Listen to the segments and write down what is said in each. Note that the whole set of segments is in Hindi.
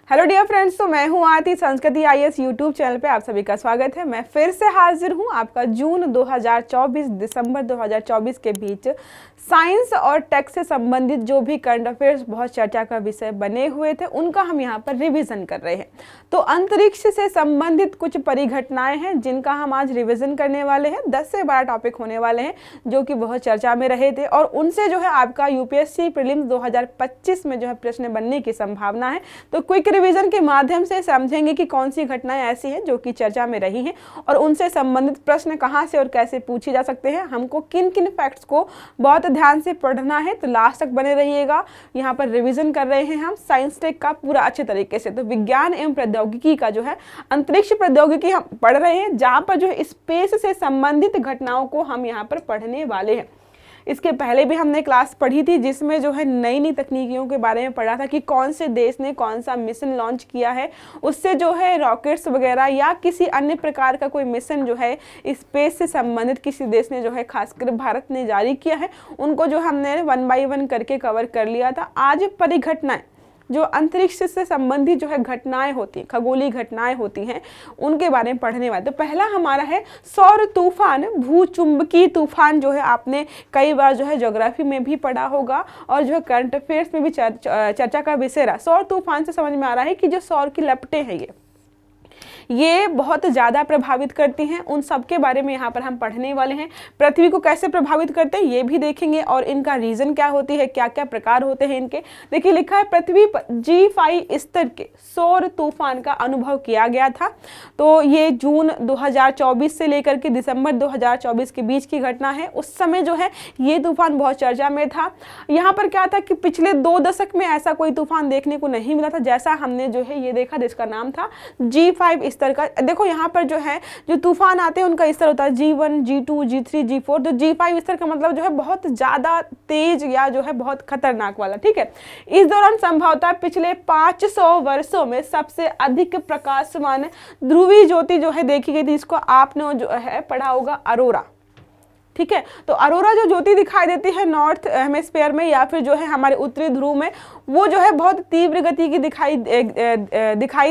हेलो डियर फ्रेंड्स, तो मैं हूं आरती। संस्कृति आईएएस यूट्यूब चैनल पे आप सभी का स्वागत है। मैं फिर से हाजिर हूं आपका जून 2024 दिसंबर 2024 के बीच साइंस और टेक से संबंधित जो भी करंट अफेयर्स बहुत चर्चा का विषय बने हुए थे उनका हम यहाँ पर रिवीजन कर रहे हैं। तो अंतरिक्ष से संबंधित कुछ परिघटनाएं हैं जिनका हम आज रिवीजन करने वाले हैं। 10 से 12 टॉपिक होने वाले हैं जो कि बहुत चर्चा में रहे थे और उनसे जो है आपका यूपीएससी प्रीलिम्स 2025 में जो है प्रश्न बनने की संभावना है। तो क्विक रिवीजन के माध्यम से समझेंगे कि कौन सी घटनाएं ऐसी हैं जो कि चर्चा में रही हैं और उनसे संबंधित प्रश्न कहां से और कैसे पूछे जा सकते हैं। हमको किन किन फैक्ट्स को बहुत ध्यान से पढ़ना है, तो लास्ट तक बने रहिएगा। यहाँ पर रिवीजन कर रहे हैं हम साइंस टेक का पूरा अच्छे तरीके से। तो विज्ञान एवं प्रौद्योगिकी का जो है अंतरिक्ष प्रौद्योगिकी हम पढ़ रहे हैं, जहाँ पर जो है स्पेस से संबंधित घटनाओं को हम यहाँ पर पढ़ने वाले हैं। इसके पहले भी हमने क्लास पढ़ी थी जिसमें जो है नई नई तकनीकियों के बारे में पढ़ा था कि कौन से देश ने कौन सा मिशन लॉन्च किया है, उससे जो है रॉकेट्स वगैरह या किसी अन्य प्रकार का कोई मिशन जो है स्पेस से संबंधित किसी देश ने जो है खासकर भारत ने जारी किया है, उनको जो हमने 1 बाय 1 करके कवर कर लिया था। आज परिघटनाएं जो अंतरिक्ष से संबंधित जो है घटनाएं होती हैं, खगोलीय घटनाएं होती हैं, उनके बारे में पढ़ने वाले। तो पहला हमारा है सौर तूफान, भूचुंबकीय तूफान। जो है आपने कई बार जो है ज्योग्राफी में भी पढ़ा होगा और जो है करंट अफेयर्स में भी चर्चा का विषय रहा। सौर तूफान से समझ में आ रहा है कि जो सौर की लपटें हैं ये बहुत ज़्यादा प्रभावित करती हैं, उन सब के बारे में यहाँ पर हम पढ़ने वाले हैं। पृथ्वी को कैसे प्रभावित करते हैं ये भी देखेंगे और इनका रीज़न क्या होती है, क्या क्या प्रकार होते हैं इनके। देखिए लिखा है पृथ्वी पर G5 स्तर के सौर तूफान का अनुभव किया गया था। तो ये जून 2024 से लेकर के दिसंबर 2024 के बीच की घटना है। उस समय जो है ये तूफान बहुत चर्चा में था। यहाँ पर क्या था कि पिछले 2 दशक में ऐसा कोई तूफान देखने को नहीं मिला था जैसा हमने जो है ये देखा, जिसका नाम था G5 स्तर का। देखो यहाँ पर जो है जो तूफान आते हैं उनका स्तर होता है G1, G2, G3, G4। तो G5 स्तर का मतलब जो है बहुत ज्यादा तेज या जो है बहुत खतरनाक वाला। ठीक है, इस दौरान संभवतः पिछले 500 वर्षों में सबसे अधिक प्रकाशमान ध्रुवीय ज्योति जो है देखी गई थी, जिसको आपने जो है पढ़ा होगा अरोरा। ठीक है, तो अरोरा जो ज्योति दिखाई देती है नॉर्थ हेमिस्फीयर में या फिर जो है हमारे उत्तरी ध्रुव में, वो जो है बहुत तीव्र गति की दिखाई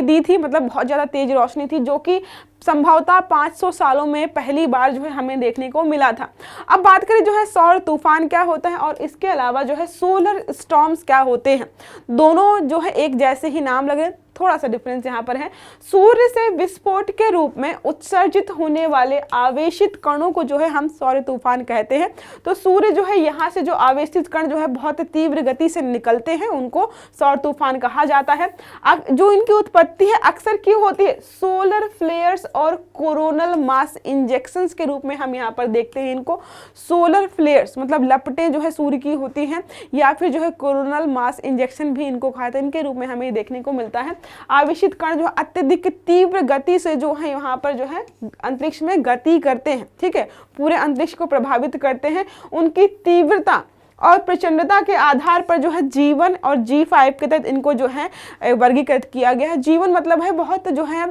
दी थी, मतलब बहुत ज़्यादा तेज रोशनी थी, जो कि संभवतः 500 सालों में पहली बार जो है हमें देखने को मिला था। अब बात करें जो है सौर तूफान क्या होता है और इसके अलावा जो है सोलर स्टॉर्म्स क्या होते हैं। दोनों जो है एक जैसे ही नाम लगे, थोड़ा सा डिफरेंस यहाँ पर है। सूर्य से विस्फोट के रूप में उत्सर्जित होने वाले आवेशित कणों को जो है हम सौर तूफान कहते हैं। तो सूर्य जो है यहाँ से जो आवेशित कण जो है बहुत तीव्र गति से निकलते हैं, उनको सौर तूफान कहा जाता है। जो इनकी उत्पत्ति है अक्सर क्यों होती है, सोलर फ्लेयर्स और कोरोनल मास इंजेक्शंस के रूप में हम यहाँ पर देखते हैं इनको। सोलर फ्लेयर्स मतलब लपटें जो है सूर्य की होती हैं, या फिर जो है कोरोनल मास इंजेक्शन भी इनको कहते हैं, इनके रूप में हमें देखने को मिलता है। आवेशित कण जो अत्यधिक तीव्र गति से जो है यहाँ पर जो है अंतरिक्ष में गति करते हैं। ठीक है, पूरे अंतरिक्ष को प्रभावित करते हैं। उनकी तीव्रता और प्रचंडता के आधार पर जो है G1 और G5 के तहत इनको जो है वर्गीकृत किया गया है। G1 मतलब है बहुत जो है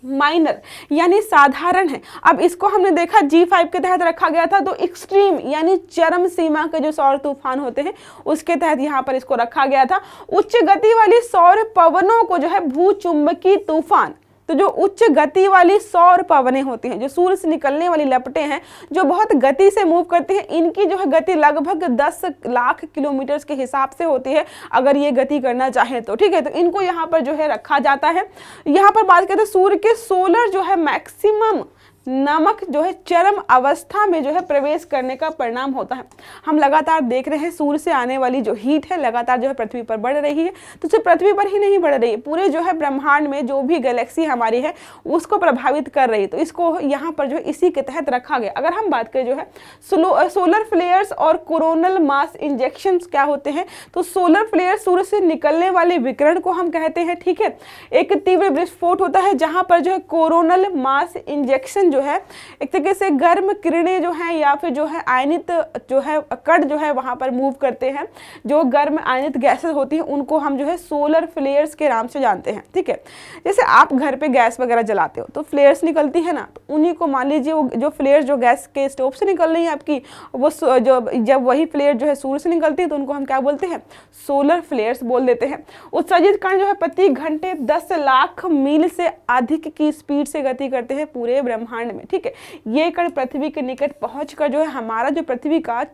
माइनर यानी साधारण है। अब इसको हमने देखा G5 के तहत रखा गया था, तो एक्सट्रीम यानी चरम सीमा के जो सौर तूफान होते हैं उसके तहत यहाँ पर इसको रखा गया था। उच्च गति वाली सौर पवनों को जो है भूचुंबकीय तूफान, तो जो उच्च गति वाली सौर पवनें होती हैं, जो सूर्य से निकलने वाली लपटें हैं जो बहुत गति से मूव करती हैं, इनकी जो है गति लगभग 10 लाख किलोमीटर के हिसाब से होती है अगर ये गति करना चाहे तो। ठीक है, तो इनको यहाँ पर जो है रखा जाता है। यहाँ पर बात करते हैं सूर्य के सोलर जो है मैक्सिमम नमक जो है चरम अवस्था में जो है प्रवेश करने का परिणाम होता है। हम लगातार देख रहे हैं सूर्य से आने वाली जो हीट है लगातार जो है पृथ्वी पर बढ़ रही है। तो सिर्फ पृथ्वी पर ही नहीं बढ़ रही है, पूरे जो है ब्रह्मांड में जो भी गैलेक्सी हमारी है उसको प्रभावित कर रही है। तो इसको यहाँ पर जो है इसी के तहत रखा गया। अगर हम बात करें जो है सोलर फ्लेयर्स और कोरोनल मास इंजेक्शन क्या होते हैं, तो सोलर फ्लेयर सूर्य से निकलने वाले विकिरण को हम कहते हैं। ठीक है, एक तीव्र विस्फोट होता है जहाँ पर जो है कोरोनल मास इंजेक्शन जो है एक तरीके से गर्म किरणें जो हैं या फिर जो है आयनित जो है कण जो है वहाँ पर मूव करते हैं। जो गर्म आयनित गैसेस होती हैं उनको हम जो है सोलर फ्लेयर्स के नाम से जानते हैं, ठीक है। जैसे आप घर पे गैस वगैरह जलाते हो तो फ्लेयर्स निकलती है ना, तो उन्हीं को मान लीजिए वो जो फ्लेयर्स जो गैस के स्टोव से निकल रही है आपकी, वो जो जब वही फ्लेयर जो है सूर्य से निकलती है तो उनको हम क्या बोलते हैं, सोलर फ्लेयर्स बोल देते हैं। उत्सर्जित कण जो है प्रति घंटे 10 लाख मील से अधिक की स्पीड से गति करते हैं पूरे ब्रह्मांड में, ठीक है। ये कण पृथ्वी के निकट पहुंचकर जो है हमारा जो पृथ्वी का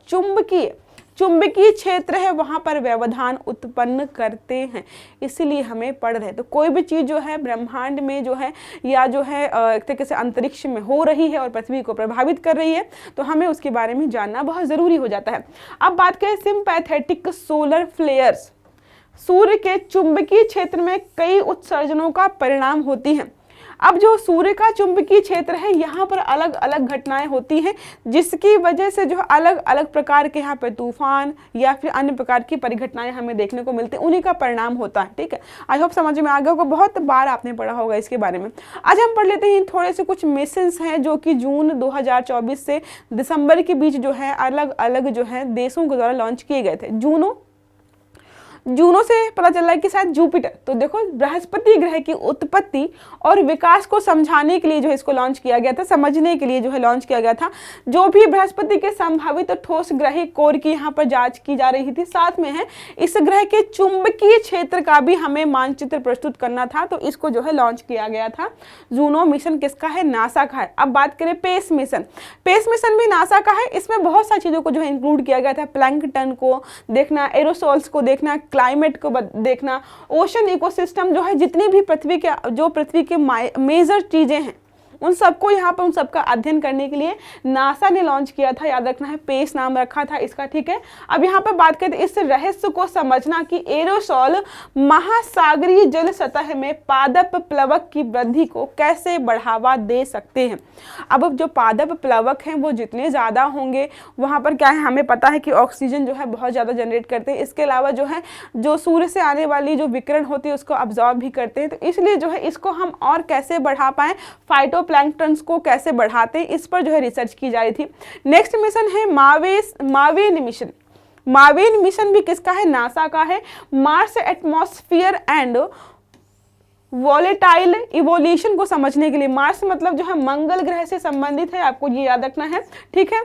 चुंबकीय क्षेत्र है वहां पर व्यवधान उत्पन्न करते हैं, इसलिए हमें पढ़ रहे हैं। तो कोई भी चीज जो है ब्रह्मांड में जो है या जो है एक तरीके से अंतरिक्ष में हो रही है और पृथ्वी को प्रभावित कर रही है तो हमें उसके बारे में जानना बहुत जरूरी हो जाता है। अब बात करें सिंपैथेटिक सोलर फ्लेयर्स, सूर्य के चुंबकीय क्षेत्र में कई उत्सर्जनों का परिणाम होती हैं। अब जो सूर्य का चुंबकीय क्षेत्र है यहाँ पर अलग अलग घटनाएं होती हैं जिसकी वजह से जो अलग अलग प्रकार के यहाँ पे तूफान या फिर अन्य प्रकार की परिघटनाएं हमें देखने को मिलती हैं, उन्हीं का परिणाम होता है, ठीक है। आई होप समझ में आ गया होगा, बहुत बार आपने पढ़ा होगा इसके बारे में। आज हम पढ़ लेते हैं थोड़े से कुछ मिशंस हैं जो कि जून 2024 से दिसंबर के बीच जो है अलग अलग जो है देशों के द्वारा लॉन्च किए गए थे। जूनो से पता चल रहा है कि शायद जुपिटर, तो देखो बृहस्पति ग्रह की उत्पत्ति और विकास को समझाने के लिए जो है इसको लॉन्च किया गया था, समझने के लिए जो है लॉन्च किया गया था। जो भी बृहस्पति के संभावित ठोस ग्रही कोर की यहाँ पर जांच की जा रही थी, साथ में है इस ग्रह के चुंबकीय क्षेत्र का भी हमें मानचित्र प्रस्तुत करना था, तो इसको जो है लॉन्च किया गया था। जूनो मिशन किसका है, नासा का है। अब बात करें पेस मिशन भी नासा का है। इसमें बहुत सारी चीजों को जो है इंक्लूड किया गया था, प्लैंकटन को देखना, एरोसोल्स को देखना, क्लाइमेट को देखना, ओशन इकोसिस्टम जो है जितनी भी पृथ्वी के मेजर चीजें हैं उन सबको यहाँ पर उन सबका अध्ययन करने के लिए नासा ने लॉन्च किया था। याद रखना है, पेस नाम रखा था इसका, ठीक है। अब यहाँ पर बात करते हैं इस रहस्य को समझना कि एरोसोल महासागरीय जल सतह में पादप प्लवक की वृद्धि को कैसे बढ़ावा दे सकते हैं। अब जो पादप प्लवक हैं वो जितने ज़्यादा होंगे वहाँ पर क्या है, हमें पता है कि ऑक्सीजन जो है बहुत ज़्यादा जनरेट करते हैं। इसके अलावा जो है जो सूर्य से आने वाली जो विकिरण होती है उसको अब्जॉर्ब भी करते हैं, तो इसलिए जो है इसको हम और कैसे बढ़ा पाएँ, फाइटोप्लैंक्टन्स को कैसे बढ़ाते हैं, इस पर जो है रिसर्च की जा रही थी। नेक्स्ट मिशन है मावेन मिशन। मावेन मिशन भी किसका है, नासा का है। Mars atmosphere and volatile evolution को समझने के लिए, मार्स मतलब जो है मंगल ग्रह से संबंधित है, आपको ये याद रखना है, ठीक है।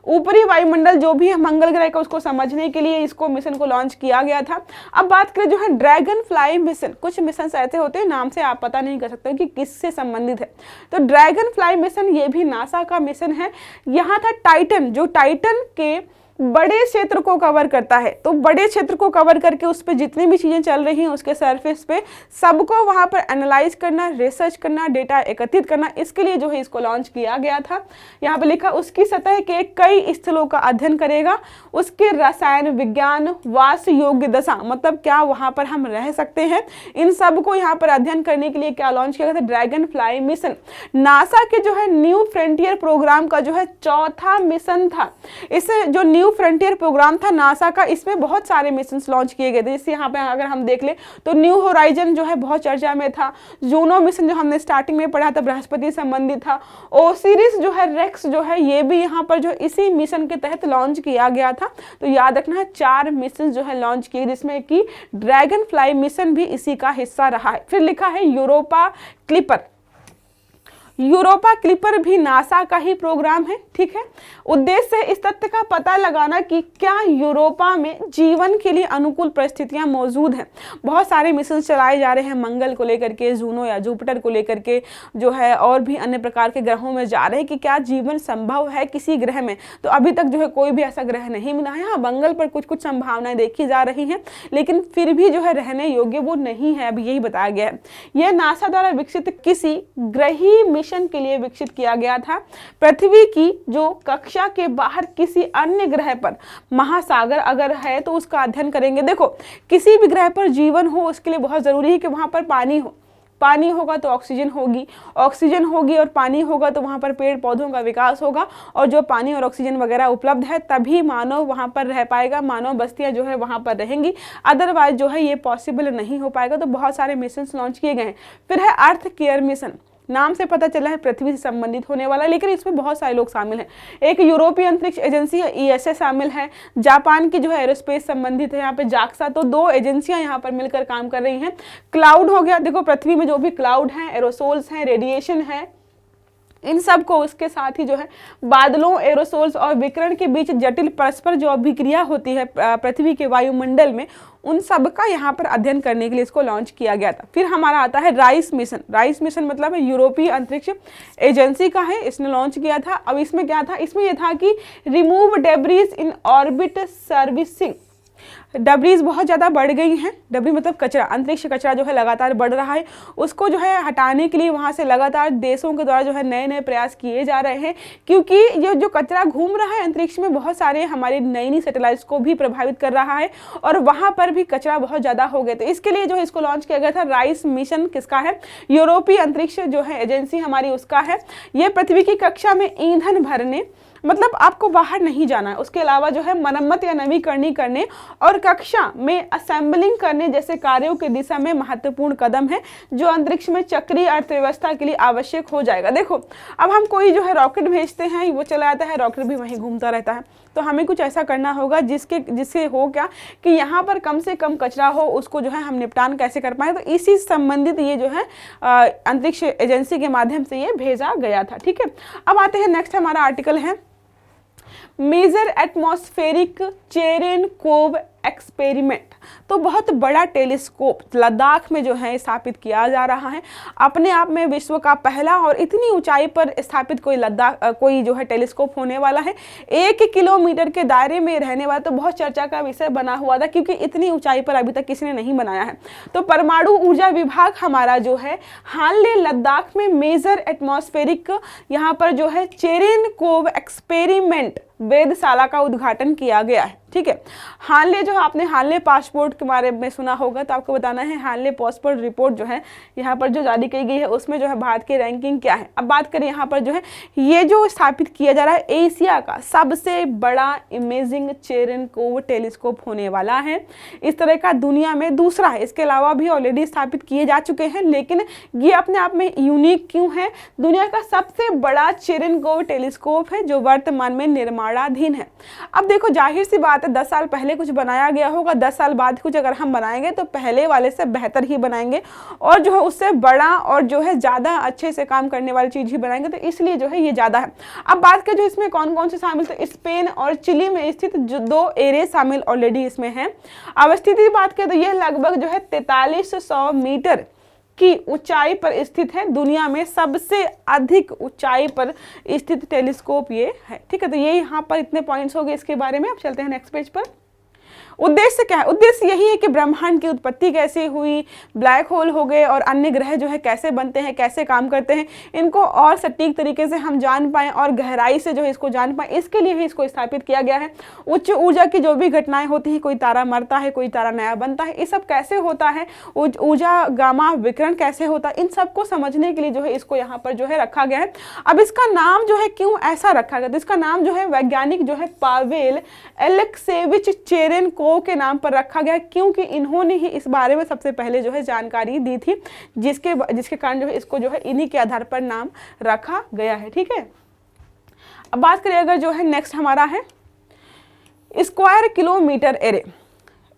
ऊपरी वायुमंडल जो भी है मंगल ग्रह का, उसको समझने के लिए इसको मिशन को लॉन्च किया गया था। अब बात करें जो है ड्रैगन फ्लाई मिशन, कुछ मिशन ऐसे होते हैं नाम से आप पता नहीं कर सकते कि किससे संबंधित है, तो ड्रैगन फ्लाई मिशन ये भी नासा का मिशन है। यहाँ था टाइटन, जो टाइटन के बड़े क्षेत्र को कवर करता है, तो बड़े क्षेत्र को कवर करके उस पर जितनी भी चीज़ें चल रही हैं उसके सरफेस पे सबको वहाँ पर एनालाइज करना, रिसर्च करना, डेटा एकत्रित करना, इसके लिए जो है इसको लॉन्च किया गया था। यहाँ पे लिखा उसकी सतह के कई स्थलों का अध्ययन करेगा, उसके रसायन विज्ञान, वास योग्य दशा मतलब क्या वहाँ पर हम रह सकते हैं, इन सब को यहाँ पर अध्ययन करने के लिए क्या लॉन्च किया गया था, ड्रैगन फ्लाई मिशन। नासा के जो है न्यू फ्रंटियर प्रोग्राम का जो है चौथा मिशन था। इसे जो न्यू फ्रंटियर प्रोग्राम था नासा का, इसमें बहुत सारे मिशंस लॉन्च किए गए थे। जैसे यहाँ पे अगर हम देख ले तो न्यू होराइजन जो है बहुत चर्चा में था। जूनो मिशन जो हमने स्टार्टिंग में पढ़ा था बृहस्पति संबंधित था। ओसिरिस जो है, रेक्स जो है, ये भी यहाँ पर जो इसी मिशन के तहत लॉन्च किया गया था। तो याद रखना है 4 मिशन जो है लॉन्च किए, जिसमें कि ड्रैगन फ्लाई मिशन भी इसी का हिस्सा रहा है। फिर लिखा है यूरोपा क्लिपर। यूरोपा क्लिपर भी नासा का ही प्रोग्राम है, ठीक है। उद्देश्य है इस तथ्य का पता लगाना कि क्या यूरोपा में जीवन के लिए अनुकूल परिस्थितियां मौजूद हैं। बहुत सारे मिशन चलाए जा रहे हैं मंगल को लेकर के, जूनो या जुपिटर को लेकर के जो है, और भी अन्य प्रकार के ग्रहों में जा रहे हैं कि क्या जीवन संभव है किसी ग्रह में। तो अभी तक जो है कोई भी ऐसा ग्रह नहीं मिला है। हाँ, मंगल पर कुछ कुछ संभावनाएं देखी जा रही हैं, लेकिन फिर भी जो है रहने योग्य वो नहीं है, अभी यही बताया गया है। यह नासा द्वारा विकसित किसी ग्रही मिशन के लिए विकसित किया गया था। पृथ्वी की जो कक्षा के बाहर किसी अन्य ग्रह पर महासागर अगर है तो उसका अध्ययन करेंगे। देखो, किसी भी ग्रह पर जीवन हो उसके लिए बहुत जरूरी है कि वहां पर पानी हो। पानी होगा तो ऑक्सीजन होगी, ऑक्सीजन होगी और पानी होगा तो वहाँ पर पेड़ पौधों का विकास होगा, और जो पानी और ऑक्सीजन वगैरह उपलब्ध है तभी मानव वहाँ पर रह पाएगा, मानव बस्तियाँ जो है वहाँ पर रहेंगी। अदरवाइज जो है ये पॉसिबल नहीं हो पाएगा। तो बहुत सारे मिशन लॉन्च किए गए हैं। फिर है अर्थ केयर मिशन। नाम से पता चला है पृथ्वी से संबंधित होने वाला, लेकिन इसमें बहुत सारे लोग शामिल हैं। एक यूरोपीय अंतरिक्ष एजेंसी है ESA शामिल है, जापान की जो है एरोस्पेस संबंधित है यहाँ पे JAXA, तो 2 एजेंसियां यहाँ पर मिलकर काम कर रही हैं। क्लाउड हो गया, देखो पृथ्वी में जो भी क्लाउड हैं, एरोसोल्स हैं, रेडिएशन है, इन सब को उसके साथ ही जो है बादलों, एरोसोल्स और विकिरण के बीच जटिल परस्पर जो अभिक्रिया होती है पृथ्वी के वायुमंडल में, उन सब का यहाँ पर अध्ययन करने के लिए इसको लॉन्च किया गया था। फिर हमारा आता है राइस मिशन। राइस मिशन मतलब यूरोपीय अंतरिक्ष एजेंसी का है, इसने लॉन्च किया था। अब इसमें क्या था, इसमें यह था कि remove debris in orbit servicing. Debris बहुत ज़्यादा बढ़ गई हैं, डेब्री मतलब कचरा, अंतरिक्ष कचरा जो है लगातार बढ़ रहा है, उसको जो है हटाने के लिए वहाँ से लगातार देशों के द्वारा जो है नए नए प्रयास किए जा रहे हैं, क्योंकि ये जो कचरा घूम रहा है अंतरिक्ष में बहुत सारे हमारी नई नई सैटेलाइट्स को भी प्रभावित कर रहा है और वहाँ पर भी कचरा बहुत ज़्यादा हो गए। तो इसके लिए जो है इसको लॉन्च किया गया था। राइस मिशन किसका है, यूरोपीय अंतरिक्ष जो है एजेंसी हमारी उसका है। ये पृथ्वी की कक्षा में ईंधन भरने, मतलब आपको बाहर नहीं जाना है, उसके अलावा जो है मरम्मत या नवीकरण करने और कक्षा में असेंबलिंग करने जैसे कार्यों की दिशा में महत्वपूर्ण कदम है, जो अंतरिक्ष में चक्रीय अर्थव्यवस्था के लिए आवश्यक हो जाएगा। देखो अब हम कोई जो है रॉकेट भेजते हैं, वो चला जाता है, रॉकेट भी वहीं घूमता रहता है, तो हमें कुछ ऐसा करना होगा जिससे हो क्या कि यहाँ पर कम से कम कचरा हो, उसको जो है हम निपटान कैसे कर पाए। तो इसी संबंधित ये जो है अंतरिक्ष एजेंसी के माध्यम से ये भेजा गया था। ठीक है, अब आते हैं नेक्स्ट हमारा आर्टिकल है मेजर एटमॉस्फेरिक चेरेनकोव एक्सपेरिमेंट। तो बहुत बड़ा टेलीस्कोप लद्दाख में जो है स्थापित किया जा रहा है, अपने आप में विश्व का पहला और इतनी ऊंचाई पर स्थापित कोई जो है टेलीस्कोप होने वाला है। 1 किलोमीटर के दायरे में रहने वाला, तो बहुत चर्चा का विषय बना हुआ था क्योंकि इतनी ऊंचाई पर अभी तक किसी ने नहीं बनाया है। तो परमाणु ऊर्जा विभाग हमारा जो है हाल लद्दाख में मेजर एटमॉस्फेरिक यहाँ पर जो है चेरेनकोव एक्सपेरिमेंट वेधशाला का उद्घाटन किया गया है। ठीक है, हानले जो आपने हानले पासपोर्ट के बारे में सुना होगा, तो आपको बताना है हानले पासपोर्ट रिपोर्ट जो है यहाँ पर जो जारी की गई है उसमें जो है भारत की रैंकिंग क्या है। अब बात करें यहाँ पर जो है ये जो स्थापित किया जा रहा है एशिया का सबसे बड़ा इमेजिंग चेरेनकोव टेलीस्कोप होने वाला है। इस तरह का दुनिया में दूसरा है, इसके अलावा भी ऑलरेडी स्थापित किए जा चुके हैं, लेकिन ये अपने आप में यूनिक क्यों है, दुनिया का सबसे बड़ा चेरेनकोव टेलीस्कोप है जो वर्तमान में निर्माणाधीन है। अब देखो जाहिर सी बात 10 साल पहले कुछ बनाया गया होगा, 10 साल बाद कुछ अगर हम बनाएंगे तो पहले वाले से बेहतर ही बनाएंगे और जो है उससे बड़ा और जो है ज़्यादा अच्छे से काम करने वाली चीज़ ही बनाएंगे, तो इसलिए जो है ये ज़्यादा है। अब बात करें जो इसमें कौन कौन से शामिल, तो स्पेन और चिली में स्थित जो 2 एरे शामिल ऑलरेडी इसमें हैं। अवस्थिति की बात करें तो ये लगभग जो है 4300 मीटर की ऊंचाई पर स्थित है, दुनिया में सबसे अधिक ऊंचाई पर स्थित टेलीस्कोप ये है। ठीक है, तो ये यहाँ पर इतने पॉइंट्स हो गए इसके बारे में। अब चलते हैं नेक्स्ट पेज पर। उद्देश्य क्या है, उद्देश्य यही है कि ब्रह्मांड की उत्पत्ति कैसे हुई, ब्लैक होल हो गए और अन्य ग्रह जो है कैसे बनते हैं, कैसे काम करते हैं, इनको और सटीक तरीके से हम जान पाएं और गहराई से जो है इसको जान पाएं, इसके लिए ही इसको स्थापित किया गया है। उच्च ऊर्जा की जो भी घटनाएं होती हैं, कोई तारा मरता है, कोई तारा नया बनता है, ये सब कैसे होता है, ऊर्जा गामा विकिरण कैसे होता है, इन सबको समझने के लिए जो है इसको यहाँ पर जो है रखा गया है। अब इसका नाम जो है क्यों ऐसा रखा गया, तो इसका नाम जो है वैज्ञानिक जो है पावेल एलेक्सेविच चेरेनकोव के नाम पर रखा गया, क्योंकि इन्होंने ही इस बारे में सबसे पहले जो है जानकारी दी थी, जिसके कारण जो है इसको जो है इन्हीं के आधार पर नाम रखा गया है। ठीक है, अब बात करें अगर जो है नेक्स्ट हमारा है स्क्वायर किलोमीटर एरे,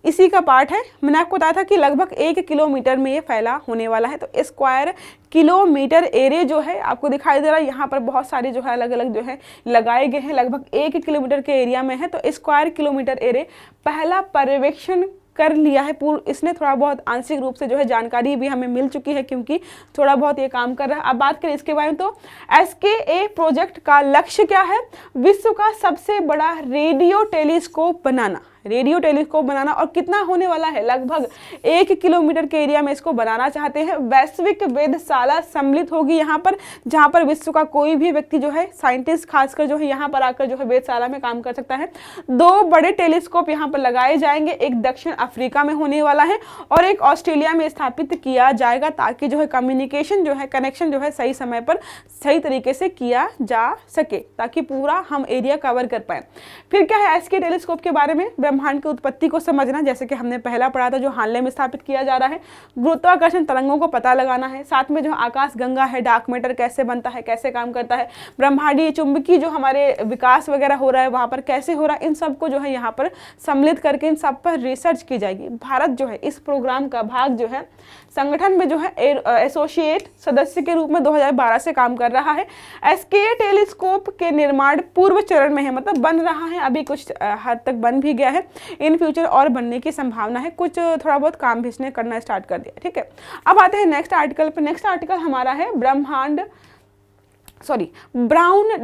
इसी का पार्ट है। मैंने आपको बताया था कि लगभग 1 किलोमीटर में ये फैला होने वाला है। तो स्क्वायर किलोमीटर एरे जो है आपको दिखाई दे रहा है, यहाँ पर बहुत सारे जो है अलग अलग जो है लगाए गए हैं, लगभग 1 किलोमीटर के एरिया में है। तो स्क्वायर किलोमीटर एरे पहला पर्यवेक्षण कर लिया है पूर्व, इसने थोड़ा बहुत आंशिक रूप से जो है जानकारी भी हमें मिल चुकी है, क्योंकि थोड़ा बहुत ये काम कर रहा है। अब बात करें इसके बारे में, तो SKA प्रोजेक्ट का लक्ष्य क्या है, विश्व का सबसे बड़ा रेडियो टेलीस्कोप बनाना, रेडियो टेलीस्कोप बनाना। और कितना होने वाला है, लगभग 1 किलोमीटर के एरिया में इसको बनाना चाहते हैं। वैश्विक वेधशाला सम्मिलित होगी यहाँ पर, जहाँ पर विश्व का कोई भी व्यक्ति जो है साइंटिस्ट खासकर जो है यहाँ पर आकर जो है वेधशाला में काम कर सकता है। 2 बड़े टेलीस्कोप यहाँ पर लगाए जाएंगे, एक दक्षिण अफ्रीका में होने वाला है और एक ऑस्ट्रेलिया में स्थापित किया जाएगा, ताकि जो है कम्युनिकेशन जो है कनेक्शन जो है सही समय पर सही तरीके से किया जा सके, ताकि पूरा हम एरिया कवर कर पाए। फिर क्या है SK टेलीस्कोप के बारे में, ब्रह्मांड की उत्पत्ति को समझना, जैसे कि हमने पहला पढ़ा था, जो हानले में स्थापित किया जा रहा है। गुरुत्वाकर्षण तरंगों को पता लगाना है। साथ में जो आकाश गंगा है, डार्क मैटर कैसे बनता है, कैसे काम करता है, ब्रह्मांडीय चुंबकीय जो हमारे विकास वगैरह हो रहा है वहाँ पर कैसे हो रहा है, इन सबको जो है यहाँ पर सम्मिलित करके इन सब पर रिसर्च की जाएगी। भारत जो है इस प्रोग्राम का भाग जो है संगठन में जो है एसोसिएट सदस्य के रूप में 2012 से काम कर रहा है। एसके टेलीस्कोप के निर्माण पूर्व चरण में है, मतलब बन रहा है, अभी कुछ हद तक बन भी गया है, इन फ्यूचर और बनने की संभावना है, कुछ थोड़ा बहुत काम भी इसने करना स्टार्ट कर दिया। ठीक है, अब आते हैं नेक्स्ट आर्टिकल पे। नेक्स्ट आर्टिकल हमारा है ब्राउन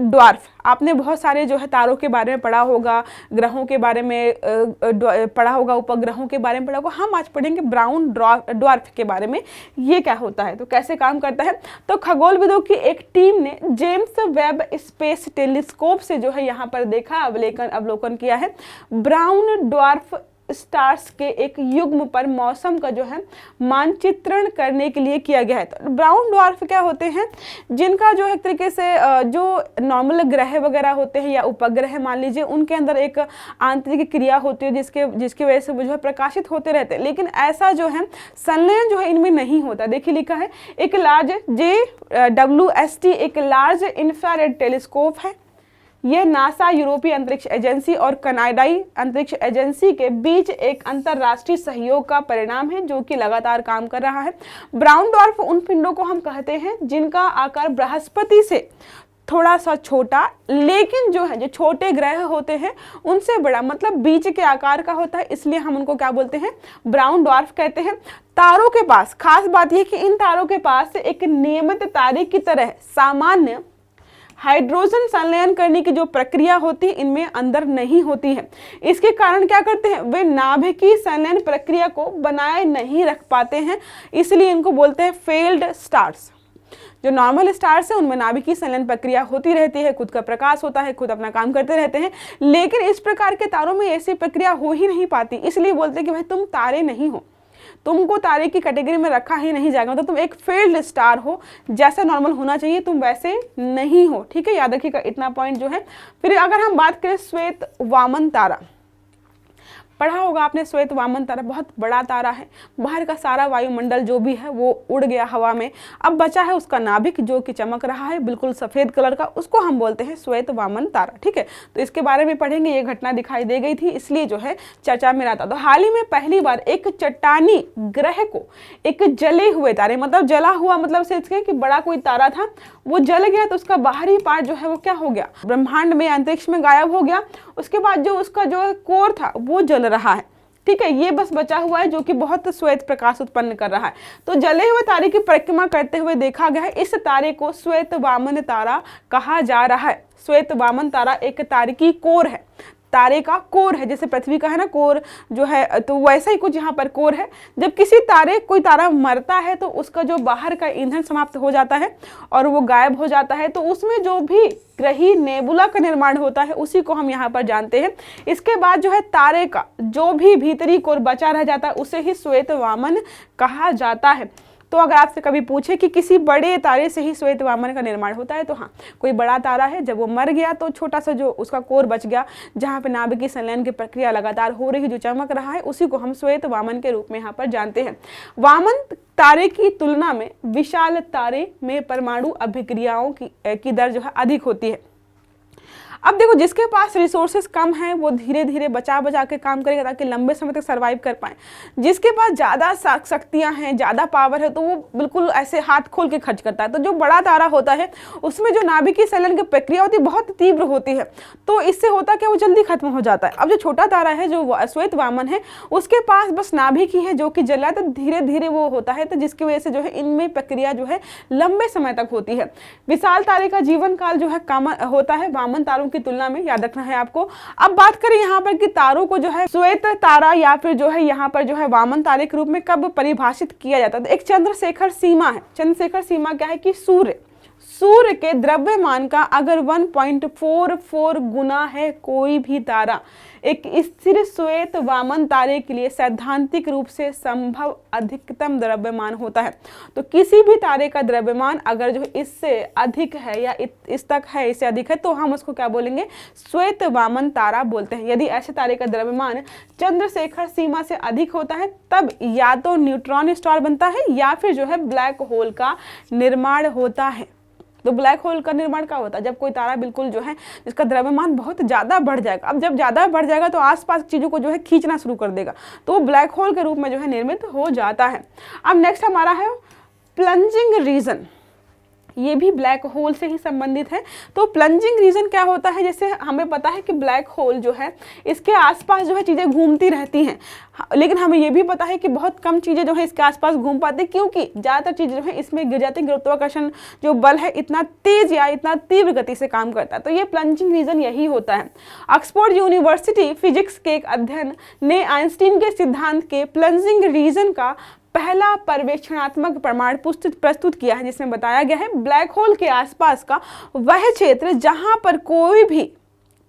ड्वार्फ। आपने बहुत सारे जो है तारों के बारे में पढ़ा होगा, ग्रहों के बारे में पढ़ा होगा, उपग्रहों के बारे में पढ़ा होगा। हम आज पढ़ेंगे ब्राउन ड्वार्फ के बारे में, ये क्या होता है, तो कैसे काम करता है। तो खगोलविदों की एक टीम ने जेम्स वेब स्पेस टेलीस्कोप से जो है यहाँ पर देखा, अवलोकन किया है। ब्राउन ड्वार्फ स्टार्स के एक युग्म पर मौसम का जो है मानचित्रण करने के लिए किया गया है। तो ब्राउन ड्वार्फ क्या होते हैं, जिनका जो एक तरीके से जो नॉर्मल ग्रह वगैरह होते हैं या उपग्रह मान लीजिए, उनके अंदर एक आंतरिक क्रिया होती है जिसकी वजह से वो जो है प्रकाशित होते रहते हैं, लेकिन ऐसा जो है संलयन जो है इनमें नहीं होता। देखिए लिखा है एक लार्ज JWST एक लार्ज इंफ्रारेड टेलीस्कोप है। यह नासा, यूरोपीय अंतरिक्ष एजेंसी और कनाडाई अंतरिक्ष एजेंसी के बीच एक अंतरराष्ट्रीय सहयोग का परिणाम है जो कि लगातार काम कर रहा है। ब्राउन ड्वार्फ उन पिंडों को हम कहते हैं जिनका आकार बृहस्पति से थोड़ा सा छोटा, लेकिन जो है जो छोटे ग्रह होते हैं उनसे बड़ा, मतलब बीच के आकार का होता है, इसलिए हम उनको क्या बोलते हैं, ब्राउन ड्वार्फ कहते हैं। तारों के पास खास बात यह कि इन तारों के पास एक नियमित तारे की तरह सामान्य हाइड्रोजन संलयन करने की जो प्रक्रिया होती है इनमें अंदर नहीं होती है। इसके कारण क्या करते हैं, वे नाभिकीय संलयन प्रक्रिया को बनाए नहीं रख पाते हैं, इसलिए इनको बोलते हैं फेल्ड स्टार्स। जो नॉर्मल स्टार्स है उनमें नाभिकीय संलयन प्रक्रिया होती रहती है, खुद का प्रकाश होता है, खुद अपना काम करते रहते हैं, लेकिन इस प्रकार के तारों में ऐसी प्रक्रिया हो ही नहीं पाती, इसलिए बोलते हैं कि भाई तुम तारे नहीं हो, तुमको तारे की कैटेगरी में रखा ही नहीं जाएगा, मतलब तुम एक फेल्ड स्टार हो, जैसा नॉर्मल होना चाहिए तुम वैसे नहीं हो। ठीक है, याद रखिएगा इतना पॉइंट जो है। फिर अगर हम बात करें श्वेत वामन तारा, पढ़ा होगा आपने, श्वेत वामन तारा बहुत बड़ा तारा है, बाहर का सारा वायुमंडल जो भी है वो उड़ गया हवा में, अब बचा है उसका नाभिक जो कि चमक रहा है बिल्कुल सफ़ेद कलर का, उसको हम बोलते हैं श्वेत वामन तारा। ठीक है, तो इसके बारे में पढ़ेंगे, ये घटना दिखाई दे गई थी इसलिए जो है चर्चा में आता। तो हाल ही में पहली बार एक चट्टानी ग्रह को एक जले हुए तारे, मतलब जला हुआ मतलब से इसके कि बड़ा कोई तारा था वो जल गया, तो उसका बाहरी पार्ट जो है वो क्या हो गया, ब्रह्मांड में अंतरिक्ष में गायब हो गया, उसके बाद जो उसका जो कोर था वो जल रहा है। ठीक है, ये बस बचा हुआ है जो कि बहुत श्वेत प्रकाश उत्पन्न कर रहा है। तो जले हुए तारे की परिक्रमा करते हुए देखा गया है। इस तारे को श्वेत वामन तारा कहा जा रहा है। श्वेत वामन तारा एक तारे कोर है, तारे का कोर है, जैसे पृथ्वी का है ना कोर जो है, तो वैसा ही कुछ यहाँ पर कोर है। जब कोई तारा मरता है तो उसका जो बाहर का ईंधन समाप्त हो जाता है और वो गायब हो जाता है, तो उसमें जो भी ग्रही नेबुला का निर्माण होता है उसी को हम यहाँ पर जानते हैं। इसके बाद जो है तारे का जो भी भीतरी कोर बचा रह जाता है उसे ही श्वेत वामन कहा जाता है। तो अगर आपसे कभी पूछे कि किसी बड़े तारे से ही श्वेत वामन का निर्माण होता है, तो हाँ, कोई बड़ा तारा है, जब वो मर गया तो छोटा सा जो उसका कोर बच गया, जहाँ पे नाभिकीय संलयन की प्रक्रिया लगातार हो रही, जो चमक रहा है, उसी को हम श्वेत वामन के रूप में यहाँ पर जानते हैं। वामन तारे की तुलना में विशाल तारे में परमाणु अभिक्रियाओं की दर जो है अधिक होती है। अब देखो, जिसके पास रिसोर्सेज कम हैं वो धीरे धीरे बचा के काम करेगा ताकि लंबे समय तक सर्वाइव कर पाए। जिसके पास ज़्यादा शक्तियां हैं, ज़्यादा पावर है, तो वो बिल्कुल ऐसे हाथ खोल के खर्च करता है। तो जो बड़ा तारा होता है उसमें जो नाभिकीय संलयन की प्रक्रिया होती है बहुत तीव्र होती है, तो इससे होता क्या, वो जल्दी खत्म हो जाता है। अब जो छोटा तारा है जो श्वेत वामन है उसके पास बस नाभिक ही है जो कि जला, तो धीरे धीरे वो होता है, तो जिसकी वजह से जो है इनमें प्रक्रिया जो है लंबे समय तक होती है। विशाल तारे का जीवन काल जो है कम होता है वामन तारों की तुलना में, याद रखना है आपको। अब बात करें यहाँ पर कि तारों को जो है श्वेत तारा या फिर जो है यहाँ पर जो है वामन तारे के रूप में कब परिभाषित किया जाता है, तो एक चंद्रशेखर सीमा है। चंद्रशेखर सीमा क्या है कि सूर्य के द्रव्यमान का अगर 1.44 गुना है कोई भी तारा, एक स्थिर श्वेत वामन तारे के लिए सैद्धांतिक रूप से संभव अधिकतम द्रव्यमान होता है। तो किसी भी तारे का द्रव्यमान अगर जो इससे अधिक है या इस तक है, इससे अधिक है, तो हम उसको क्या बोलेंगे, श्वेत वामन तारा बोलते हैं। यदि ऐसे तारे का द्रव्यमान चंद्रशेखर सीमा से अधिक होता है तब या तो न्यूट्रॉन स्टार बनता है या फिर जो है ब्लैक होल का निर्माण होता है। तो ब्लैक होल का निर्माण क्या होता है, जब कोई तारा बिल्कुल जो है जिसका द्रव्यमान बहुत ज़्यादा बढ़ जाएगा। अब जब ज़्यादा बढ़ जाएगा तो आसपास चीज़ों को जो है खींचना शुरू कर देगा, तो वो ब्लैक होल के रूप में जो है निर्मित हो जाता है। अब नेक्स्ट हमारा है प्लंजिंग रीजन, ये भी ब्लैक होल से ही संबंधित है। तो प्लंजिंग रीजन क्या होता है, जैसे हमें पता है कि ब्लैक होल जो है इसके आसपास जो है चीज़ें घूमती रहती हैं, लेकिन हमें ये भी पता है कि बहुत कम चीज़ें जो है इसके आसपास घूम पाती, क्योंकि ज़्यादातर चीज़ें जो है इसमें गिर जाती हैं। गुरुत्वाकर्षण जो बल है इतना तेज या इतना तीव्र गति से काम करता है, तो ये प्लंजिंग रीजन यही होता है। ऑक्सफोर्ड यूनिवर्सिटी फिजिक्स के एक अध्ययन ने आइंस्टीन के सिद्धांत के प्लंजिंग रीजन का पहला पर्यवेक्षणात्मक प्रमाण प्रस्तुत किया है, जिसमें बताया गया है ब्लैक होल के आसपास का वह क्षेत्र जहां पर कोई भी,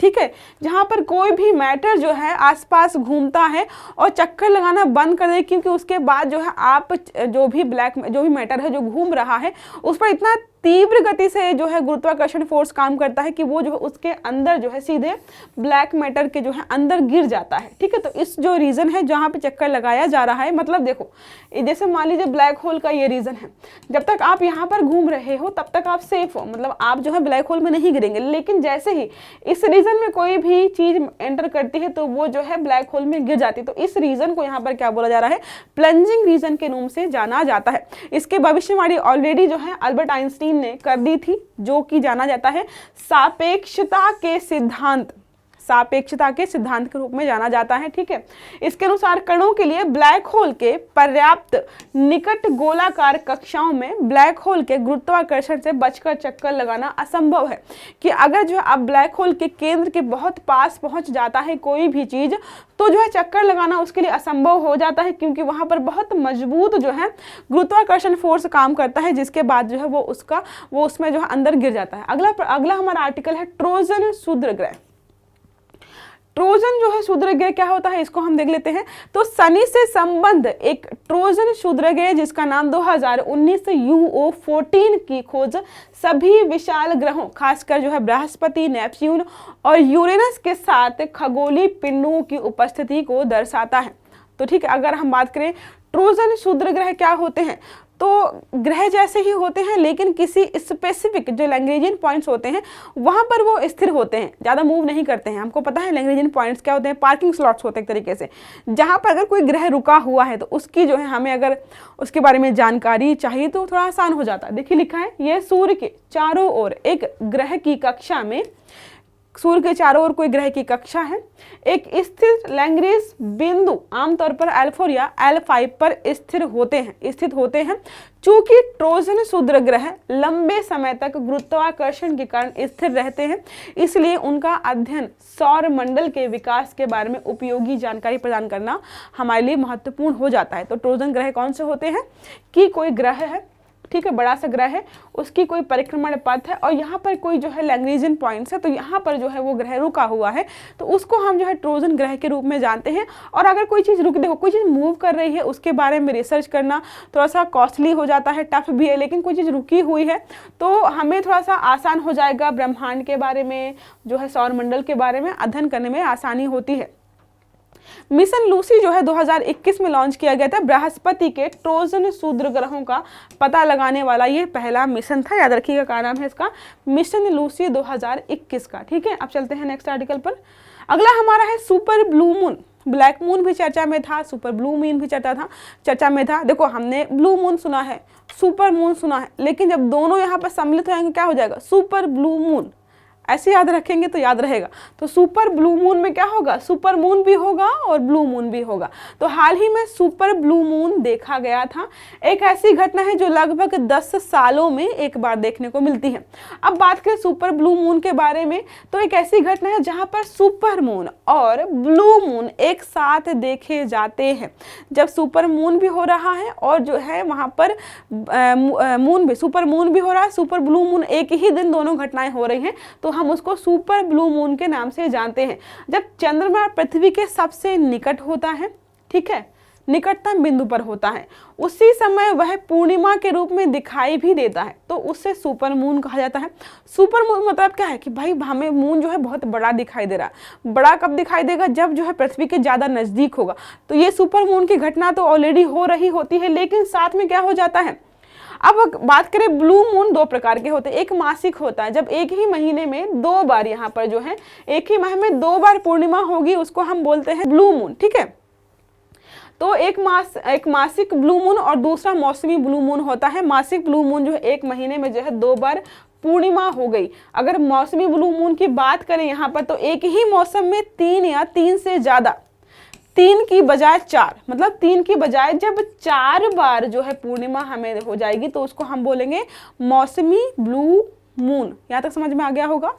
ठीक है, जहां पर कोई भी मैटर जो है आसपास घूमता है और चक्कर लगाना बंद कर दे, क्योंकि उसके बाद जो है आप जो भी मैटर है जो घूम रहा है उस पर इतना तीव्र गति से जो है गुरुत्वाकर्षण फोर्स काम करता है कि वो जो है उसके अंदर जो है सीधे ब्लैक मैटर के जो है अंदर गिर जाता है। ठीक है, तो इस जो रीजन है जहाँ पे चक्कर लगाया जा रहा है, मतलब देखो जैसे मान लीजिए ब्लैक होल का ये रीजन है, जब तक आप यहाँ पर घूम रहे हो तब तक आप सेफ हो, मतलब आप जो है ब्लैक होल में नहीं गिरेंगे। लेकिन जैसे ही इस रीजन में कोई भी चीज एंटर करती है तो वो जो है ब्लैक होल में गिर जाती है। तो इस रीजन को यहाँ पर क्या बोला जा रहा है, प्लंजिंग रीजन के नाम से जाना जाता है। इसके भविष्यवाणी ऑलरेडी जो है अल्बर्ट आइंस्टीन ने कर दी थी, जो कि जाना जाता है सापेक्षता के सिद्धांत, सापेक्षता के सिद्धांत के रूप में जाना जाता है। ठीक है, इसके अनुसार कणों के लिए ब्लैक होल के पर्याप्त निकट गोलाकार कक्षाओं में ब्लैक होल के गुरुत्वाकर्षण से बचकर चक्कर लगाना असंभव है, कि अगर जो है अब ब्लैक होल के केंद्र के बहुत पास पहुंच जाता है कोई भी चीज, तो जो है चक्कर लगाना उसके लिए असंभव हो जाता है, क्योंकि वहां पर बहुत मजबूत जो है गुरुत्वाकर्षण फोर्स काम करता है, जिसके बाद जो है वो उसमें जो है अंदर गिर जाता है। अगला हमारा आर्टिकल है ट्रोजन क्षुद्र ग्रह। ट्रोजन जो है क्षुद्र ग्रह क्या होता है, इसको हम देख लेते हैं। तो शनि से संबंध एक ट्रोजन क्षुद्र ग्रह जिसका नाम 2019 UO14 की खोज सभी विशाल ग्रहों, खासकर जो है बृहस्पति, नेपच्यून और यूरेनस के साथ खगोलीय पिंडों की उपस्थिति को दर्शाता है। तो ठीक है, अगर हम बात करें ट्रोजन क्षुद्र ग्रह क्या होते हैं, तो ग्रह जैसे ही होते हैं लेकिन किसी स्पेसिफिक जो लैग्रेंजियन पॉइंट्स होते हैं वहां पर वो स्थिर होते हैं, ज़्यादा मूव नहीं करते हैं। हमको पता है लैग्रेंजियन पॉइंट्स क्या होते हैं, पार्किंग स्लॉट्स होते हैं एक तरीके से, जहां पर अगर कोई ग्रह रुका हुआ है तो उसकी जो है हमें अगर उसके बारे में जानकारी चाहिए तो थोड़ा आसान हो जाता है। देखिए लिखा है, ये सूर्य के चारों ओर एक ग्रह की कक्षा में, सूर्य के चारों ओर कोई ग्रह की कक्षा है, एक स्थिर लैग्रेंज बिंदु आमतौर पर L4 या L5 पर स्थित होते हैं। चूंकि ट्रोजन क्षुद्र ग्रह लंबे समय तक गुरुत्वाकर्षण के कारण स्थिर रहते हैं, इसलिए उनका अध्ययन सौर मंडल के विकास के बारे में उपयोगी जानकारी प्रदान करना हमारे लिए महत्वपूर्ण हो जाता है। तो ट्रोजन ग्रह कौन से होते हैं कि कोई ग्रह है, ठीक है, बड़ा सा ग्रह है, उसकी कोई परिक्रमण पथ है और यहाँ पर कोई जो है लैग्रेंजियन पॉइंट्स है, तो यहाँ पर जो है वो ग्रह रुका हुआ है, तो उसको हम जो है ट्रोजन ग्रह के रूप में जानते हैं। और अगर कोई चीज़ देखो कोई चीज़ मूव कर रही है, उसके बारे में रिसर्च करना थोड़ा सा कॉस्टली हो जाता है, टफ भी है, लेकिन कोई चीज़ रुकी हुई है तो हमें थोड़ा सा आसान हो जाएगा, ब्रह्मांड के बारे में जो है सौर मंडल के बारे में अध्ययन करने में आसानी होती है। मिशन लूसी जो है 2021 में लॉन्च किया गया था, बृहस्पति के ट्रोजन क्षुद्र ग्रहों का पता लगाने वाला ये पहला मिशन था। याद रखिएगा क्या नाम है इसका, मिशन लूसी 2021 का। ठीक है, अब चलते हैं नेक्स्ट आर्टिकल पर। अगला हमारा है super blue moon. Black moon भी चर्चा में था, सुपर ब्लू मून भी चर्चा में था। देखो हमने ब्लू मून सुना है, सुपर मून सुना है, लेकिन जब दोनों यहाँ पर सम्मिलित हो जाएंगे क्या हो जाएगा, सुपर ब्लू मून। ऐसे याद रखेंगे तो याद रहेगा। तो सुपर ब्लू मून में क्या होगा, सुपर मून भी होगा और ब्लू मून भी होगा। तो हाल ही में सुपर ब्लू मून देखा गया था। एक ऐसी घटना है जो लगभग 10 सालों में एक बार देखने को मिलती है। अब बात करें सुपर ब्लू मून के बारे में, तो एक ऐसी घटना है जहां पर सुपर मून और ब्लू मून एक साथ देखे जाते हैं। जब सुपर मून भी हो रहा है और जो है वहां पर मून भी, सुपर मून भी हो रहा है, सुपर ब्लू मून, एक ही दिन दोनों घटनाएं हो रही हैं, तो हम उसको सुपर ब्लू मून के नाम से जानते हैं। जब चंद्रमा पृथ्वी के सबसे निकट होता है, ठीक है, निकटतम बिंदु पर होता है, उसी समय वह पूर्णिमा के रूप में दिखाई भी देता है, तो उससे सुपर मून कहा जाता है। सुपर मून मतलब क्या है कि भाई हमें मून जो है बहुत बड़ा दिखाई दे रहा है। बड़ा कब दिखाई देगा, जब जो है पृथ्वी के ज़्यादा नज़दीक होगा। तो ये सुपर मून की घटना तो ऑलरेडी हो रही होती है, लेकिन साथ में क्या हो जाता है। अब बात करें ब्लू मून, दो प्रकार के होते हैं। एक मासिक होता है, जब एक ही महीने में 2 बार, यहाँ पर जो है एक ही माह में 2 बार पूर्णिमा होगी, उसको हम बोलते हैं ब्लू मून, ठीक है। तो एक मासिक ब्लू मून और दूसरा मौसमी ब्लू मून होता है। मासिक ब्लू मून जो है एक महीने में जो है 2 बार पूर्णिमा हो गई। अगर मौसमी ब्लू मून की बात करें यहाँ पर, तो एक ही मौसम में 3 या 3 से ज़्यादा, 3 की बजाय 4, मतलब 3 की बजाय जब 4 बार जो है पूर्णिमा हमें हो जाएगी, तो उसको हम बोलेंगे मौसमी ब्लू मून। यहाँ तक समझ में आ गया होगा,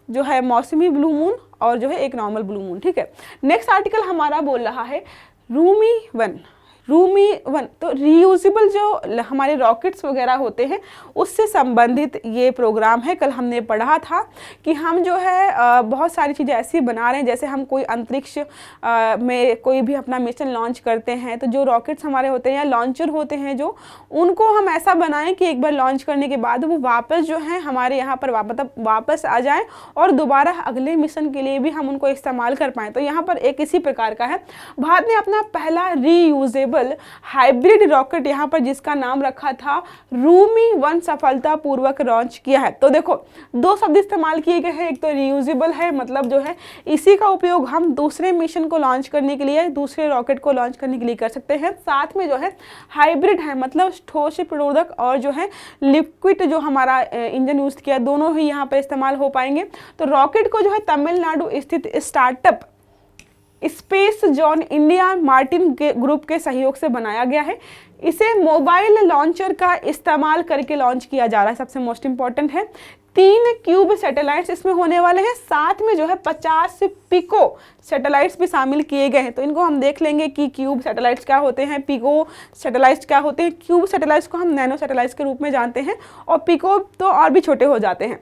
जो है मौसमी ब्लू मून और जो है एक नॉर्मल ब्लू मून, ठीक है। नेक्स्ट आर्टिकल हमारा बोल रहा है रूमी वन। तो रीयूजेबल जो हमारे रॉकेट्स वगैरह होते हैं उससे संबंधित ये प्रोग्राम है। कल हमने पढ़ा था कि हम जो है बहुत सारी चीज़ें ऐसी बना रहे हैं, जैसे हम कोई अंतरिक्ष में कोई भी अपना मिशन लॉन्च करते हैं, तो जो रॉकेट्स हमारे होते हैं या लॉन्चर होते हैं, जो उनको हम ऐसा बनाएं कि एक बार लॉन्च करने के बाद वो वापस जो है हमारे यहाँ पर वापस आ जाएँ और दोबारा अगले मिशन के लिए भी हम उनको इस्तेमाल कर पाएँ। तो यहाँ पर एक इसी प्रकार का है। भारत ने अपना पहला रीयूजेबल हाइब्रिड रॉकेट यहाँ पर जिसका नाम रखा था रूमी 1 सफलतापूर्वक लॉन्च किया है। तो देखो 2 शब्द इस्तेमाल किए गए हैं। एक तो रीयूजेबल है, मतलब जो है इसी का उपयोग हम दूसरे मिशन को लॉन्च करने के लिए, दूसरे रॉकेट को लॉन्च करने के लिए कर सकते हैं। साथ में जो है हाइब्रिड है, मतलब ठोस प्रतिरोधक और जो है लिक्विड जो हमारा इंजन यूज किया, दोनों ही यहाँ पर इस्तेमाल हो पाएंगे। तो रॉकेट को जो है तमिलनाडु स्थित startup space John India Martin के ग्रुप के सहयोग से बनाया गया है। इसे मोबाइल लॉन्चर का इस्तेमाल करके लॉन्च किया जा रहा है। सबसे मोस्ट इंपॉर्टेंट है 3 क्यूब सैटेलाइट्स इसमें होने वाले हैं। साथ में जो है 50 पिको सैटेलाइट्स भी शामिल किए गए हैं। तो इनको हम देख लेंगे कि क्यूब सैटेलाइट्स क्या होते हैं, पिको सैटेलाइट्स क्या होते हैं। क्यूब सैटेलाइट्स को हम नैनो सैटेलाइट्स के रूप में जानते हैं और पिको तो और भी छोटे हो जाते हैं।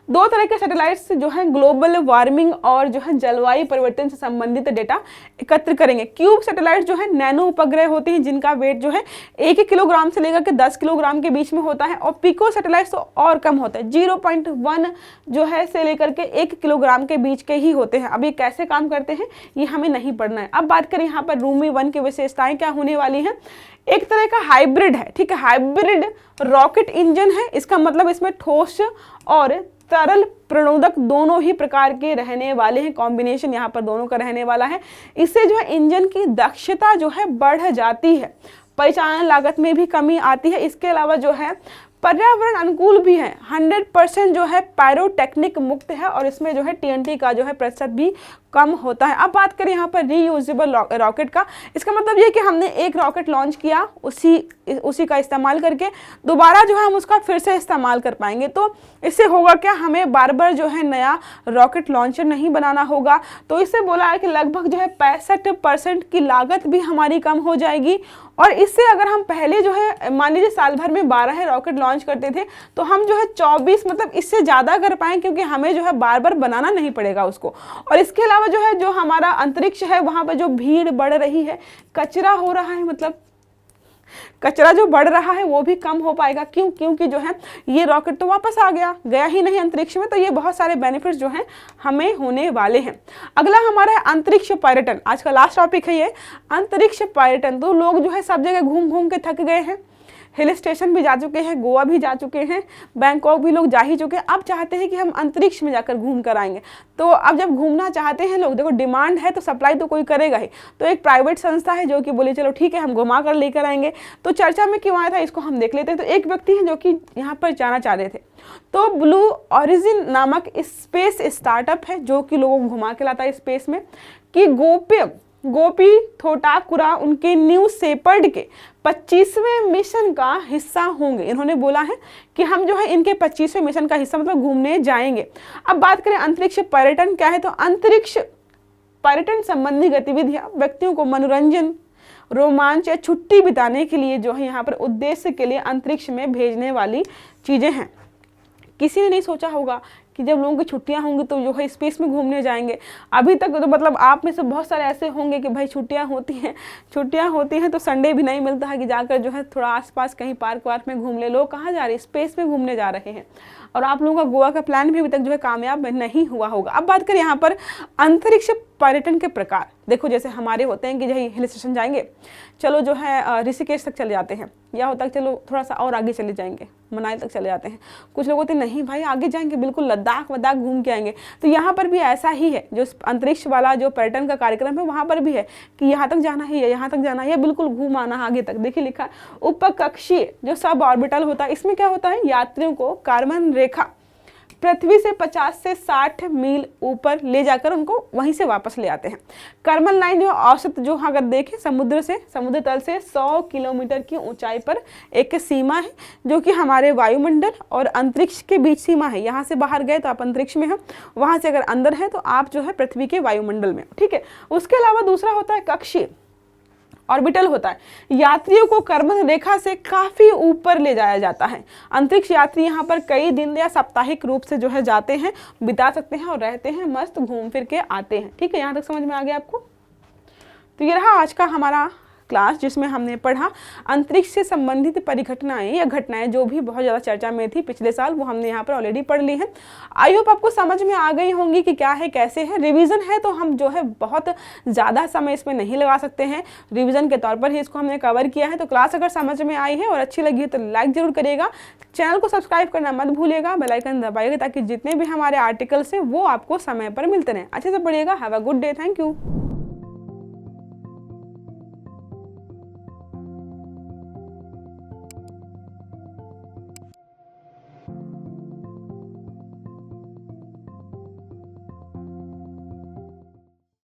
2 तरह के सैटेलाइट्स जो है ग्लोबल वार्मिंग और जो है जलवायु परिवर्तन से संबंधित डेटा एकत्र करेंगे। क्यूब सैटेलाइट जो है नैनो उपग्रह होते हैं जिनका वेट जो है 1 किलोग्राम से लेकर के 10 किलोग्राम के बीच में होता है और पिको सैटेलाइट्स तो और कम होता है, 0.1 जो है से लेकर के 1 किलोग्राम के बीच के ही होते हैं। अब ये कैसे काम करते हैं ये हमें नहीं पढ़ना है। अब बात करें यहाँ पर रूमी 1 की विशेषताएं क्या होने वाली हैं। एक तरह का हाइब्रिड है, ठीक है, हाइब्रिड रॉकेट इंजन है। इसका मतलब इसमें ठोस और तरल प्रणोदक दोनों ही प्रकार के रहने वाले हैं। कॉम्बिनेशन यहाँ पर दोनों का रहने वाला है। इससे जो है इंजन की दक्षता जो है बढ़ जाती है, परिचालन लागत में भी कमी आती है। इसके अलावा जो है पर्यावरण अनुकूल भी है, 100% जो है पायरोटेक्निक मुक्त है और इसमें जो है TNT का जो है प्रतिशत भी कम होता है। अब बात करें यहाँ पर रीयूजेबल रॉकेट का। इसका मतलब ये कि हमने एक रॉकेट लॉन्च किया, उसी का इस्तेमाल करके दोबारा जो है हम उसका फिर से इस्तेमाल कर पाएंगे। तो इससे होगा क्या, हमें बार बार जो है नया रॉकेट लॉन्चर नहीं बनाना होगा। तो इससे बोला है कि लगभग जो है 65% की लागत भी हमारी कम हो जाएगी। और इससे अगर हम पहले जो है मान लीजिए साल भर में 12 रॉकेट लॉन्च करते थे, तो हम जो है 24 मतलब इससे ज़्यादा कर पाएँ, क्योंकि हमें जो है बार बार बनाना नहीं पड़ेगा उसको। और इसके अलावा जो है जो हमारा अंतरिक्ष है वहाँ पर जो भीड़ बढ़ रही है, कचरा हो रहा है, मतलब कचरा जो बढ़ रहा है वो भी कम हो पाएगा। क्यों? क्योंकि जो है ये रॉकेट तो वापस आ गया ही नहीं अंतरिक्ष में। तो ये बहुत सारे बेनिफिट्स जो हैं हमें होने वाले हैं। अगला हमारा है अंतरिक्ष पर्यटन। आज का लास्ट टॉपिक है ये अंतरिक्ष पर्यटन। तो लोग जो है सब जगह घूम घूम के थक गए हैं, हिल स्टेशन भी जा चुके हैं, गोवा भी जा चुके हैं, बैंकॉक भी लोग जा ही चुके हैं। अब चाहते हैं कि हम अंतरिक्ष में जाकर घूम कर आएंगे। तो अब जब घूमना चाहते हैं लोग, देखो डिमांड है तो सप्लाई तो कोई करेगा ही। तो एक प्राइवेट संस्था है जो कि बोली चलो ठीक है हम घुमा कर लेकर आएंगे। तो चर्चा में क्यों आया था इसको हम देख लेते हैं। तो एक व्यक्ति है जो कि यहाँ पर जाना चाह रहे थे। तो ब्लू ओरिजिन नामक स्पेस स्टार्टअप है जो कि लोगों को घुमा के लाता है स्पेस में, कि गोपी थोटाकुरा उनके न्यू शेपर्ड के 25वें मिशन का हिस्सा होंगे। इन्होंने बोला है कि हम जो है इनके 25वें मिशन का हिस्सा मतलब घूमने जाएंगे। अब बात करें अंतरिक्ष पर्यटन क्या है, तो अंतरिक्ष पर्यटन संबंधी गतिविधियां व्यक्तियों को मनोरंजन, रोमांच या छुट्टी बिताने के लिए जो है यहाँ पर उद्देश्य के लिए अंतरिक्ष में भेजने वाली चीजें हैं। किसी ने नहीं सोचा होगा कि जब लोगों की छुट्टियां होंगी तो जो है स्पेस में घूमने जाएंगे। अभी तक तो मतलब आप में से बहुत सारे ऐसे होंगे कि भाई छुट्टियां होती हैं तो संडे भी नहीं मिलता है कि जाकर जो है थोड़ा आसपास कहीं पार्क वार्क में घूम ले। लोग कहाँ जा रहे हैं, स्पेस में घूमने जा रहे हैं। और आप लोगों का गोवा का प्लान भी अभी तक जो है कामयाब नहीं हुआ होगा। अब बात करें यहाँ पर अंतरिक्ष पर्यटन के प्रकार। देखो जैसे हमारे होते हैं कि जो हिल स्टेशन जाएंगे, चलो जो है ऋषिकेश तक चले जाते हैं, या होता है चलो थोड़ा सा और आगे चले जाएंगे, मनाली तक चले जाते हैं। कुछ लोग होते हैं नहीं भाई आगे जाएंगे, बिल्कुल लद्दाख वद्दाख घूम के आएंगे। तो यहाँ पर भी ऐसा ही है, जो अंतरिक्ष वाला जो पर्यटन का कार्यक्रम है वहाँ पर भी है कि यहाँ तक जाना है या यहाँ तक जाना है या बिल्कुल घूम आना आगे तक। देखिए लिखा है उपकक्षीय जो सब ऑर्बिटल होता है, इसमें क्या होता है यात्रियों को कार्बन रेखा पृथ्वी से 50 से 60 मील ऊपर ले जाकर उनको वहीं से वापस ले आते हैं। कार्बन लाइन जो औसत जो अगर देखें समुद्र तल से 100 किलोमीटर की ऊंचाई पर एक सीमा है जो कि हमारे वायुमंडल और अंतरिक्ष के बीच सीमा है। यहाँ से बाहर गए तो आप अंतरिक्ष में हो, वहाँ से अगर अंदर है तो आप जो है पृथ्वी के वायुमंडल में, ठीक है। उसके अलावा दूसरा होता है कक्षीय ऑर्बिटल होता है, यात्रियों को कार्बन रेखा से काफी ऊपर ले जाया जाता है। अंतरिक्ष यात्री यहाँ पर कई दिन या साप्ताहिक रूप से जो है जाते हैं, बिता सकते हैं और रहते हैं, मस्त घूम फिर के आते हैं। ठीक है, यहाँ तक समझ में आ गया आपको। तो ये रहा आज का हमारा क्लास जिसमें हमने पढ़ा अंतरिक्ष से संबंधित परिघटनाएं या घटनाएं जो भी बहुत ज़्यादा चर्चा में थी पिछले साल, वो हमने यहाँ पर ऑलरेडी पढ़ ली है। आई होप आपको समझ में आ गई होंगी कि क्या है कैसे है। रिवीजन है तो हम जो है बहुत ज़्यादा समय इसमें नहीं लगा सकते हैं, रिवीजन के तौर पर ही इसको हमने कवर किया है। तो क्लास अगर समझ में आई है और अच्छी लगी है तो लाइक जरूर करिएगा, चैनल को सब्सक्राइब करना मत भूलिएगा, बेल आइकन दबाइएगा ताकि जितने भी हमारे आर्टिकल्स हैं वो आपको समय पर मिलते रहें। अच्छे से पढ़िएगा। Have a good day. Thank you.